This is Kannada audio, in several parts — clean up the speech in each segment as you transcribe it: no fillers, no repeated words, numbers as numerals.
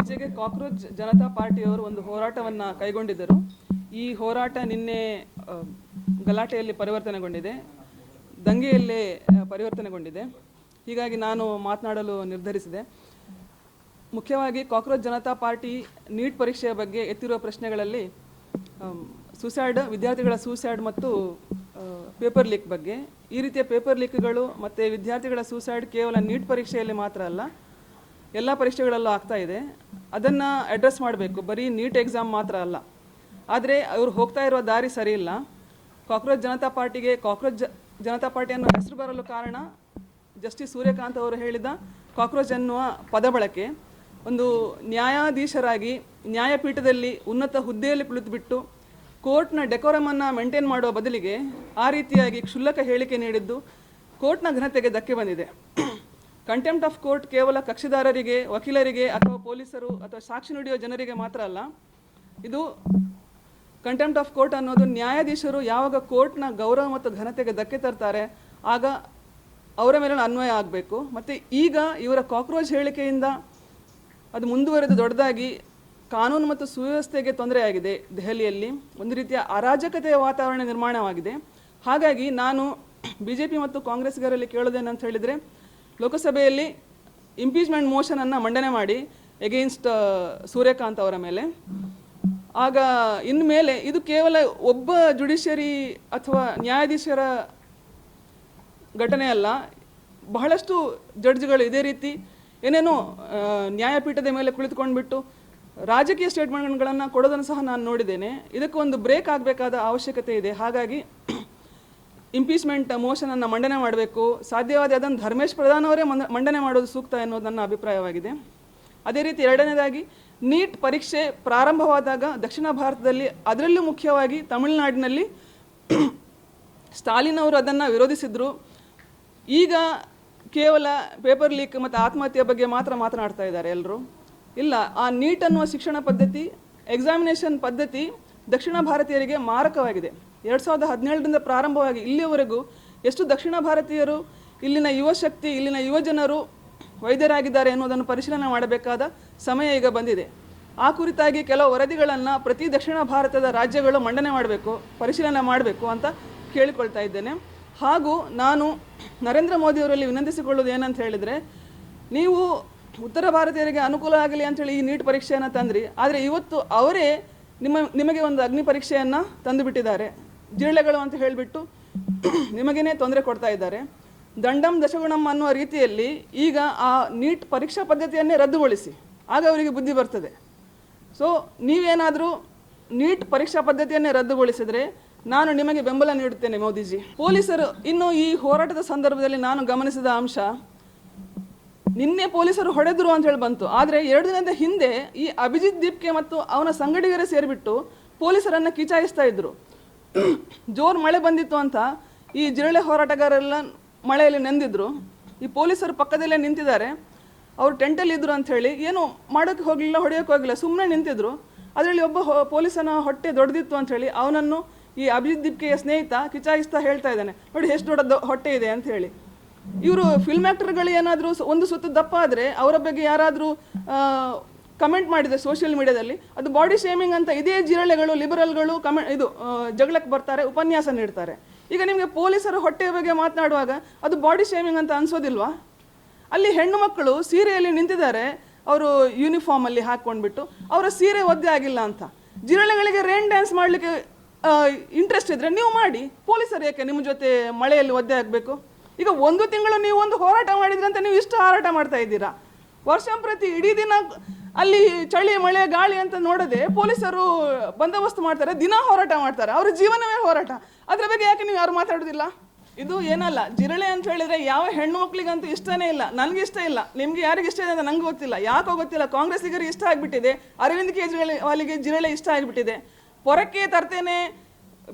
ಇತ್ತೀಚೆಗೆ ಕಾಕ್ರೋಚ್ ಜನತಾ ಪಾರ್ಟಿಯವರು ಒಂದು ಹೋರಾಟವನ್ನು ಕೈಗೊಂಡಿದ್ದರು. ಈ ಹೋರಾಟ ನಿನ್ನೆ ಗಲಾಟೆಯಲ್ಲಿ ಪರಿವರ್ತನೆಗೊಂಡಿದೆ, ದಂಗೆಯಲ್ಲೇ ಪರಿವರ್ತನೆಗೊಂಡಿದೆ. ಹೀಗಾಗಿ ನಾನು ಮಾತನಾಡಲು ನಿರ್ಧರಿಸಿದೆ. ಮುಖ್ಯವಾಗಿ ಕಾಕ್ರೋಚ್ ಜನತಾ ಪಾರ್ಟಿ ನೀಟ್ ಪರೀಕ್ಷೆಯ ಬಗ್ಗೆ ಎತ್ತಿರುವ ಪ್ರಶ್ನೆಗಳಲ್ಲಿ ಸೂಸೈಡ್, ವಿದ್ಯಾರ್ಥಿಗಳ ಸೂಸೈಡ್ ಮತ್ತು ಪೇಪರ್ ಲೀಕ್ ಬಗ್ಗೆ. ಈ ರೀತಿಯ ಪೇಪರ್ ಲೀಕ್ಗಳು ಮತ್ತು ವಿದ್ಯಾರ್ಥಿಗಳ ಸೂಸೈಡ್ ಕೇವಲ ನೀಟ್ ಪರೀಕ್ಷೆಯಲ್ಲಿ ಮಾತ್ರ ಅಲ್ಲ, ಎಲ್ಲ ಪರೀಕ್ಷೆಗಳಲ್ಲೂ ಆಗ್ತಾ ಇದೆ. ಅದನ್ನು ಅಡ್ರೆಸ್ ಮಾಡಬೇಕು, ಬರೀ ನೀಟ್ ಎಕ್ಸಾಮ್ ಮಾತ್ರ ಅಲ್ಲ. ಆದರೆ ಅವರು ಹೋಗ್ತಾ ಇರುವ ದಾರಿ ಸರಿ ಇಲ್ಲ. ಕಾಕ್ರೋಚ್ ಜನತಾ ಪಾರ್ಟಿಗೆ ಕಾಕ್ರೋಚ್ ಜನತಾ ಪಾರ್ಟಿ ಅನ್ನೋ ಹೆಸರು ಬರಲು ಕಾರಣ ಜಸ್ಟಿಸ್ ಸೂರ್ಯಕಾಂತ್ ಅವರು ಹೇಳಿದ ಕಾಕ್ರೋಚ್ ಅನ್ನುವ ಪದ ಬಳಕೆ. ಒಂದು ನ್ಯಾಯಾಧೀಶರಾಗಿ ನ್ಯಾಯಪೀಠದಲ್ಲಿ ಉನ್ನತ ಹುದ್ದೆಯಲ್ಲಿ ಕುಳಿತುಬಿಟ್ಟು ಕೋರ್ಟ್ನ ಡೆಕೋರಮನ್ನು ಮೇಂಟೈನ್ ಮಾಡುವ ಬದಲಿಗೆ ಆ ರೀತಿಯಾಗಿ ಕ್ಷುಲ್ಲಕ ಹೇಳಿಕೆ ನೀಡಿದ್ದು ಕೋರ್ಟ್ನ ಘನತೆಗೆ ಧಕ್ಕೆ ಬಂದಿದೆ. ಕಂಟೆಂಪ್ಟ್ ಆಫ್ ಕೋರ್ಟ್ ಕೇವಲ ಕಕ್ಷಿದಾರರಿಗೆ, ವಕೀಲರಿಗೆ ಅಥವಾ ಪೊಲೀಸರು ಅಥವಾ ಸಾಕ್ಷಿ ನುಡಿಯುವ ಜನರಿಗೆ ಮಾತ್ರ ಅಲ್ಲ. ಇದು ಕಂಟೆಂಪ್ಟ್ ಆಫ್ ಕೋರ್ಟ್ ಅನ್ನೋದು ನ್ಯಾಯಾಧೀಶರು ಯಾವಾಗ ಕೋರ್ಟ್ನ ಗೌರವ ಮತ್ತು ಘನತೆಗೆ ಧಕ್ಕೆ ತರ್ತಾರೆ ಆಗ ಅವರ ಮೇಲೆ ಅನ್ವಯ ಆಗಬೇಕು. ಮತ್ತು ಈಗ ಇವರ ಕಾಕ್ರೋಚ್ ಹೇಳಿಕೆಯಿಂದ ಅದು ಮುಂದುವರೆದು ದೊಡ್ಡದಾಗಿ ಕಾನೂನು ಮತ್ತು ಸುವ್ಯವಸ್ಥೆಗೆ ತೊಂದರೆಯಾಗಿದೆ. ದೆಹಲಿಯಲ್ಲಿ ಒಂದು ರೀತಿಯ ಅರಾಜಕತೆಯ ವಾತಾವರಣ ನಿರ್ಮಾಣವಾಗಿದೆ. ಹಾಗಾಗಿ ನಾನು BJP ಮತ್ತು ಕಾಂಗ್ರೆಸ್ಗರಲ್ಲಿ ಕೇಳೋದೇನಂತ ಹೇಳಿದರೆ, ಲೋಕಸಭೆಯಲ್ಲಿ ಇಂಪೀಚ್ಮೆಂಟ್ ಮೋಷನನ್ನು ಮಂಡನೆ ಮಾಡಿ ಎಗೇನ್ಸ್ಟ್ ಸೂರ್ಯಕಾಂತ್ ಅವರ ಮೇಲೆ. ಆಗ ಇನ್ಮೇಲೆ ಇದು ಕೇವಲ ಒಬ್ಬ ಜುಡಿಷಿಯರಿ ಅಥವಾ ನ್ಯಾಯಾಧೀಶರ ಘಟನೆ ಅಲ್ಲ, ಬಹಳಷ್ಟು ಜಡ್ಜ್ಗಳು ಇದೇ ರೀತಿ ಏನೇನೋ ನ್ಯಾಯಪೀಠದ ಮೇಲೆ ಕುಳಿತುಕೊಂಡ್ಬಿಟ್ಟು ರಾಜಕೀಯ ಸ್ಟೇಟ್ಮೆಂಟ್ಗಳನ್ನು ಕೊಡೋದನ್ನು ಸಹ ನಾನು ನೋಡಿದ್ದೇನೆ. ಇದಕ್ಕೆ ಒಂದು ಬ್ರೇಕ್ ಆಗಬೇಕಾದ ಅವಶ್ಯಕತೆ ಇದೆ. ಹಾಗಾಗಿ ಇಂಪೀಚ್ಮೆಂಟ್ ಮೋಷನನ್ನು ಮಂಡನೆ ಮಾಡಬೇಕು. ಸಾಧ್ಯವಾದರೆ ಅದನ್ನು ಧರ್ಮೇಶ್ ಪ್ರಧಾನ್ ಅವರೇ ಮಂಡನೆ ಮಾಡೋದು ಸೂಕ್ತ ಎನ್ನುವುದು ನನ್ನ ಅಭಿಪ್ರಾಯವಾಗಿದೆ. ಅದೇ ರೀತಿ ಎರಡನೇದಾಗಿ, ನೀಟ್ ಪರೀಕ್ಷೆ ಪ್ರಾರಂಭವಾದಾಗ ದಕ್ಷಿಣ ಭಾರತದಲ್ಲಿ, ಅದರಲ್ಲೂ ಮುಖ್ಯವಾಗಿ ತಮಿಳುನಾಡಿನಲ್ಲಿ ಸ್ಟಾಲಿನ್ ಅವರು ಅದನ್ನು ವಿರೋಧಿಸಿದರು. ಈಗ ಕೇವಲ ಪೇಪರ್ ಲೀಕ್ ಮತ್ತು ಆತ್ಮಹತ್ಯೆ ಬಗ್ಗೆ ಮಾತ್ರ ಮಾತನಾಡ್ತಾ ಇದ್ದಾರೆ ಎಲ್ಲರೂ. ಇಲ್ಲ, ಆ ನೀಟ್ ಅನ್ನುವ ಶಿಕ್ಷಣ ಪದ್ಧತಿ, ಎಕ್ಸಾಮಿನೇಷನ್ ಪದ್ಧತಿ ದಕ್ಷಿಣ ಭಾರತೀಯರಿಗೆ ಮಾರಕವಾಗಿದೆ. 2017ರಿಂದ ಪ್ರಾರಂಭವಾಗಿ ಇಲ್ಲಿಯವರೆಗೂ ಎಷ್ಟು ದಕ್ಷಿಣ ಭಾರತೀಯರು, ಇಲ್ಲಿನ ಯುವ ಶಕ್ತಿ, ಇಲ್ಲಿನ ಯುವ ಜನರು ವೈದ್ಯರಾಗಿದ್ದಾರೆ ಎನ್ನುವುದನ್ನು ಪರಿಶೀಲನೆ ಮಾಡಬೇಕಾದ ಸಮಯ ಈಗ ಬಂದಿದೆ. ಆ ಕುರಿತಾಗಿ ಕೆಲವು ವರದಿಗಳನ್ನು ಪ್ರತಿ ದಕ್ಷಿಣ ಭಾರತದ ರಾಜ್ಯಗಳು ಮಂಡನೆ ಮಾಡಬೇಕು, ಪರಿಶೀಲನೆ ಮಾಡಬೇಕು ಅಂತ ಕೇಳಿಕೊಳ್ತಾ ಇದ್ದೇನೆ. ಹಾಗೂ ನಾನು ನರೇಂದ್ರ ಮೋದಿಯವರಲ್ಲಿ ವಿನಂತಿಸಿಕೊಳ್ಳೋದು ಏನಂತ ಹೇಳಿದರೆ, ನೀವು ಉತ್ತರ ಭಾರತೀಯರಿಗೆ ಅನುಕೂಲ ಆಗಲಿ ಅಂಥೇಳಿ ಈ ನೀಟ್ ಪರೀಕ್ಷೆಯನ್ನು ತಂದ್ರಿ, ಆದರೆ ಇವತ್ತು ಅವರೇ ನಿಮಗೆ ಒಂದು ಅಗ್ನಿ ಪರೀಕ್ಷೆಯನ್ನು ತಂದುಬಿಟ್ಟಿದ್ದಾರೆ. ಜಿರಳೆಗಳು ಅಂತ ಹೇಳಿಬಿಟ್ಟು ನಿಮಗೇನೆ ತೊಂದರೆ ಕೊಡ್ತಾ ಇದ್ದಾರೆ. ದಂಡಂ ದಶಗುಣಂ ಅನ್ನುವ ರೀತಿಯಲ್ಲಿ ಈಗ ಆ ನೀಟ್ ಪರೀಕ್ಷಾ ಪದ್ಧತಿಯನ್ನೇ ರದ್ದುಗೊಳಿಸಿ, ಆಗ ಅವರಿಗೆ ಬುದ್ಧಿ ಬರ್ತದೆ. ಸೊ ನೀವೇನಾದರೂ ನೀಟ್ ಪರೀಕ್ಷಾ ಪದ್ಧತಿಯನ್ನೇ ರದ್ದುಗೊಳಿಸಿದರೆ ನಾನು ನಿಮಗೆ ಬೆಂಬಲ ನೀಡುತ್ತೇನೆ ಮೋದಿಜಿ. ಪೊಲೀಸರು ಇನ್ನು ಈ ಹೋರಾಟದ ಸಂದರ್ಭದಲ್ಲಿ ನಾನು ಗಮನಿಸಿದ ಅಂಶ, ನಿನ್ನೆ ಪೊಲೀಸರು ಹೊಡೆದರು ಅಂತ ಹೇಳಿ ಬಂತು, ಆದರೆ 2 ದಿನದ ಹಿಂದೆ ಈ ಅಭಿಜಿತ್ ದೀಪ್ಕೆ ಮತ್ತು ಅವನ ಸಂಗಡಿಗರೇ ಸೇರಿಬಿಟ್ಟು ಪೊಲೀಸರನ್ನು ಕಿಚಾಯಿಸ್ತಾ ಇದ್ರು. ಜೋರು ಮಳೆ ಬಂದಿತ್ತು ಅಂತ ಈ ಜಿರಳೆ ಹೋರಾಟಗಾರರೆಲ್ಲ ಮಳೆಯಲ್ಲಿ ನೆಂದಿದ್ರು. ಈ ಪೊಲೀಸರು ಪಕ್ಕದಲ್ಲೇ ನಿಂತಿದ್ದಾರೆ, ಅವರು ಟೆಂಟಲ್ಲಿ ಇದ್ರು ಅಂತ ಹೇಳಿ ಏನು ಮಾಡೋಕ್ಕೆ ಹೋಗಲಿಲ್ಲ, ಹೊಡೆಯೋಕ್ಕೆ ಹೋಗಲಿಲ್ಲ, ಸುಮ್ಮನೆ ನಿಂತಿದ್ರು. ಅದರಲ್ಲಿ ಒಬ್ಬ ಪೊಲೀಸನ ಹೊಟ್ಟೆ ದೊಡ್ಡದಿತ್ತು ಅಂತ ಹೇಳಿ ಅವನನ್ನು ಈ ಅಭಿಜಿತ್ ದೀಪ್ಕೆಯ ಸ್ನೇಹಿತ ಕಿಚಾಯಿಸ್ತಾ ಹೇಳ್ತಾ ಇದ್ದಾನೆ, ನೋಡಿ ಎಷ್ಟು ದೊಡ್ಡ ಹೊಟ್ಟೆ ಇದೆ ಅಂತ ಹೇಳಿ. ಇವರು ಫಿಲ್ಮ್ ಆ್ಯಕ್ಟರ್ಗಳು ಏನಾದರೂ ಒಂದು ಸುತ್ತು ದಪ್ಪ ಆದರೆ ಅವರ ಬಗ್ಗೆ ಯಾರಾದರೂ ಕಮೆಂಟ್ ಮಾಡಿದೆ ಸೋಷಿಯಲ್ ಮೀಡಿಯಾದಲ್ಲಿ, ಅದು ಬಾಡಿ ಶೇಮಿಂಗ್ ಅಂತ ಇದೇ ಜಿರಳೆಗಳು, ಲಿಬರಲ್ಗಳು ಜಗಳಕ್ಕೆ ಬರ್ತಾರೆ, ಉಪನ್ಯಾಸ ನೀಡ್ತಾರೆ. ಈಗ ನಿಮಗೆ ಪೊಲೀಸರು ಹೊಟ್ಟೆಯ ಬಗ್ಗೆ ಮಾತನಾಡುವಾಗ ಅದು ಬಾಡಿ ಶೇಮಿಂಗ್ ಅಂತ ಅನಿಸೋದಿಲ್ವಾ? ಅಲ್ಲಿ ಹೆಣ್ಣು ಮಕ್ಕಳು ಸೀರೆಯಲ್ಲಿ ನಿಂತಿದ್ದಾರೆ, ಅವರು ಯೂನಿಫಾರ್ಮಲ್ಲಿ ಹಾಕ್ಕೊಂಡ್ಬಿಟ್ಟು ಅವರ ಸೀರೆ ಒದ್ದೆ ಆಗಿಲ್ಲ ಅಂತ. ಜಿರಳೆಗಳಿಗೆ ರೇನ್ ಡ್ಯಾನ್ಸ್ ಮಾಡಲಿಕ್ಕೆ ಇಂಟ್ರೆಸ್ಟ್ ಇದ್ದರೆ ನೀವು ಮಾಡಿ, ಪೊಲೀಸರು ಯಾಕೆ ನಿಮ್ಮ ಜೊತೆ ಮಳೆಯಲ್ಲಿ ಒದ್ದೆ ಆಗಬೇಕು? ಈಗ 1 ತಿಂಗಳು ನೀವು ಒಂದು ಹೋರಾಟ ಮಾಡಿದ್ರಂತ ನೀವು ಇಷ್ಟು ಹೋರಾಟ ಮಾಡ್ತಾ ಇದ್ದೀರಾ. ವರ್ಷಂಪ್ರತಿ ಇಡೀ ದಿನ ಅಲ್ಲಿ ಚಳಿ, ಮಳೆ, ಗಾಳಿ ಅಂತ ನೋಡದೆ ಪೊಲೀಸರು ಬಂದೋಬಸ್ತ್ ಮಾಡ್ತಾರೆ, ದಿನ ಹೋರಾಟ ಮಾಡ್ತಾರೆ, ಅವ್ರ ಜೀವನವೇ ಹೋರಾಟ. ಅದರ ಬಗ್ಗೆ ಯಾಕೆ ನೀವು ಯಾರು ಮಾತಾಡೋದಿಲ್ಲ? ಇದು ಏನಲ್ಲ, ಜಿರಳೆ ಅಂತ ಹೇಳಿದರೆ ಯಾವ ಹೆಣ್ಣು ಮಕ್ಕಳಿಗಂತೂ ಇಷ್ಟನೇ ಇಲ್ಲ. ನನಗೆ ಇಷ್ಟ ಇಲ್ಲ, ನಿಮಗೆ ಯಾರಿಗೆ ಇಷ್ಟ ಇದೆ ಅಂತ ನಂಗೆ ಗೊತ್ತಿಲ್ಲ, ಯಾಕೋ ಗೊತ್ತಿಲ್ಲ. ಕಾಂಗ್ರೆಸ್ಸಿಗರಿಗೆ ಇಷ್ಟ ಆಗಿಬಿಟ್ಟಿದೆ, ಅರವಿಂದ್ ಕೇಜ್ರಿವಾಲ್ಗೆ ಜಿರಳೆ ಇಷ್ಟ ಆಗಿಬಿಟ್ಟಿದೆ. ಪೊರಕೆ ತರ್ತೇನೆ,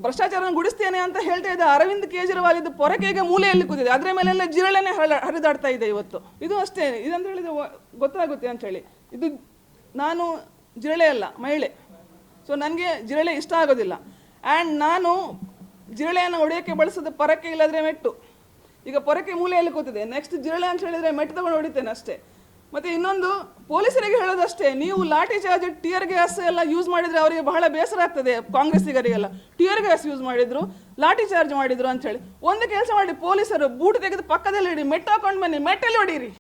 ಭ್ರಷ್ಟಾಚಾರವನ್ನು ಗುಡಿಸ್ತೇನೆ ಅಂತ ಹೇಳ್ತಾ ಇದ್ದ ಅರವಿಂದ್ ಕೇಜ್ರಿವಾಲ್ ಇದು ಪೊರಕೆಗೆ ಮೂಲೆಯಲ್ಲಿ ಕೂತಿದೆ, ಅದರ ಮೇಲೆಲ್ಲ ಜಿರಳೆನೇ ಹರಿದಾಡ್ತಾ ಇದೆ ಇವತ್ತು. ಇದು ಅಷ್ಟೇ, ಇದಂತ ಹೇಳಿದ್ರೆ ಗೊತ್ತಾಗುತ್ತೆ ಅಂತ ಹೇಳಿ. ಇದು ನಾನು ಜಿರಳೆ ಅಲ್ಲ, ಮಹಿಳೆ. ಸೊ ನನಗೆ ಜಿರಳೆ ಇಷ್ಟ ಆಗೋದಿಲ್ಲ. ಆ್ಯಂಡ್ ನಾನು ಜಿರಳೆಯನ್ನು ಹೊಡೆಯೋಕ್ಕೆ ಬಳಸೋದು ಪೊರಕೆ, ಇಲ್ಲದ್ರೆ ಮೆಟ್ಟು. ಈಗ ಪೊರಕೆ ಮೂಲೆಯಲ್ಲಿ ಕೂತಿದೆ, ನೆಕ್ಸ್ಟ್ ಜಿರಳೆ ಅಂತ ಹೇಳಿದರೆ ಮೆಟ್ಟು ತಗೊಂಡು ಹೊಡಿತೇನೆ ಅಷ್ಟೇ. ಮತ್ತು ಇನ್ನೊಂದು ಪೊಲೀಸರಿಗೆ ಹೇಳೋದಷ್ಟೇ, ನೀವು ಲಾಠಿ ಚಾರ್ಜ್ ಟಿಯರ್ ಗ್ಯಾಸ್ ಎಲ್ಲ ಯೂಸ್ ಮಾಡಿದರೆ ಅವರಿಗೆ ಬಹಳ ಬೇಸರ ಆಗ್ತದೆ. ಕಾಂಗ್ರೆಸ್ಸಿಗರಿಗೆಲ್ಲ ಟಿಯರ್ ಗ್ಯಾಸ್ ಯೂಸ್ ಮಾಡಿದ್ರು, ಲಾಠಿ ಚಾರ್ಜ್ ಮಾಡಿದ್ರು ಅಂತ ಹೇಳಿ. ಒಂದು ಕೆಲಸ ಮಾಡಿ, ಪೊಲೀಸರು ಬೂಟ್ ತೆಗೆದು ಪಕ್ಕದಲ್ಲಿ ಇಡಿ, ಮೆಟ್ಟು ಹಾಕೊಂಡು ಬನ್ನಿ, ಮೆಟ್ಟಲ್ಲಿ ಹೊಡೀರಿ.